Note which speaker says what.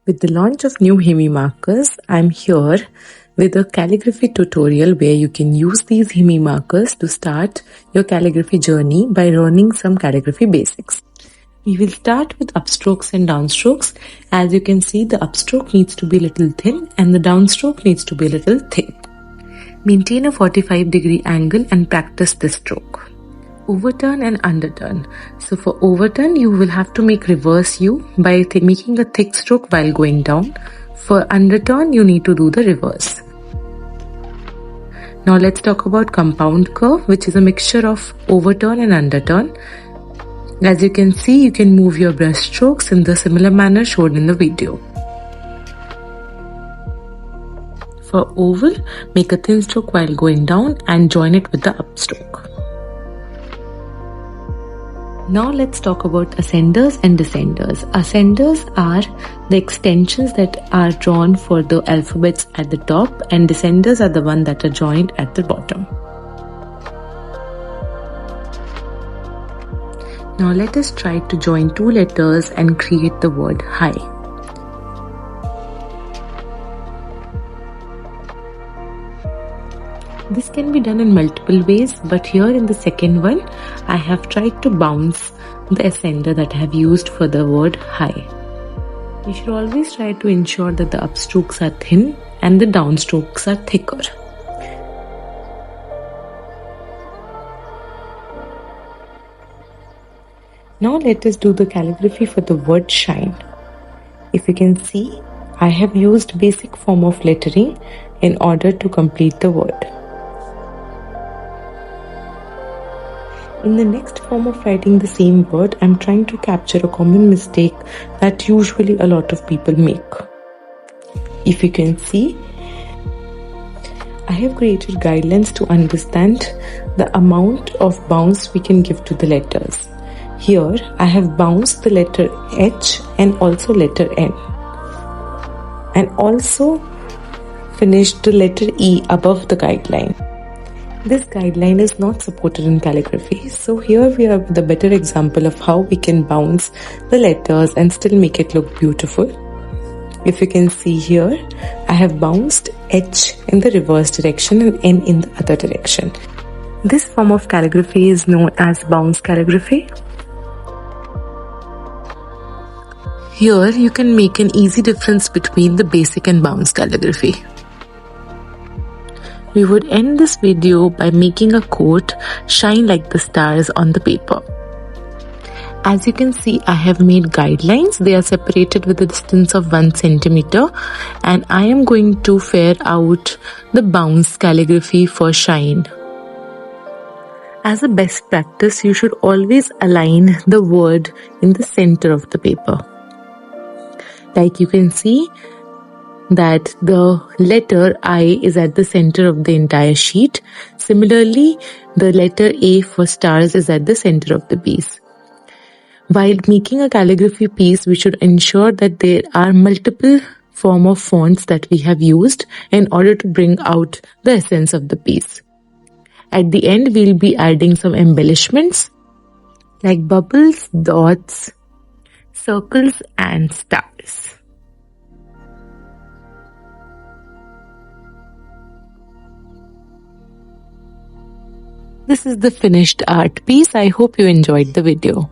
Speaker 1: With the launch of new HIMI markers, I'm here with a calligraphy tutorial where you can use these HIMI markers to start your calligraphy journey by learning some calligraphy basics. We will start with upstrokes and downstrokes. As you can see, the upstroke needs to be a little thin and the downstroke needs to be a little thick. Maintain a 45-degree angle and practice this stroke. Overturn and underturn. So for overturn, you will have to make reverse U by making a thick stroke while going down. For underturn, you need to do the reverse. Now let's talk about compound curve, which is a mixture of overturn and underturn. As you can see, you can move your brush strokes in the similar manner shown in the video. For oval, make a thin stroke while going down and join it with the upstroke. Now let's talk about ascenders and descenders. Ascenders are the extensions that are drawn for the alphabets at the top, and descenders are the ones that are joined at the bottom. Now let us try to join two letters and create the word hi. This can be done in multiple ways, but here in the second one, I have tried to bounce the ascender that I have used for the word hi. You should always try to ensure that the upstrokes are thin and the downstrokes are thicker. Now let us do the calligraphy for the word shine. If you can see, I have used basic form of lettering in order to complete the word. In the next form of writing the same word, I'm trying to capture a common mistake that usually a lot of people make. If you can see, I have created guidelines to understand the amount of bounce we can give to the letters. Here, I have bounced the letter H and also letter N, and also finished the letter E above the guideline. This guideline is not supported in calligraphy, so here we have the better example of how we can bounce the letters and still make it look beautiful. If you can see here, I have bounced H in the reverse direction and N in the other direction. This form of calligraphy is known as bounce calligraphy. Here you can make an easy difference between the basic and bounce calligraphy. We would end this video by making a quote shine like the stars on the paper. As you can see, I have made guidelines. They are separated with a distance of 1 centimeter, and I am going to fare out the bounce calligraphy for shine. As a best practice, you should always align the word in the center of the paper. Like you can see, that the letter I is at the center of the entire sheet. Similarly, the letter A for stars is at the center of the piece. While making a calligraphy piece, we should ensure that there are multiple form of fonts that we have used in order to bring out the essence of the piece. At the end, we'll be adding some embellishments like bubbles, dots, circles and stars. This is the finished art piece. I hope you enjoyed the video.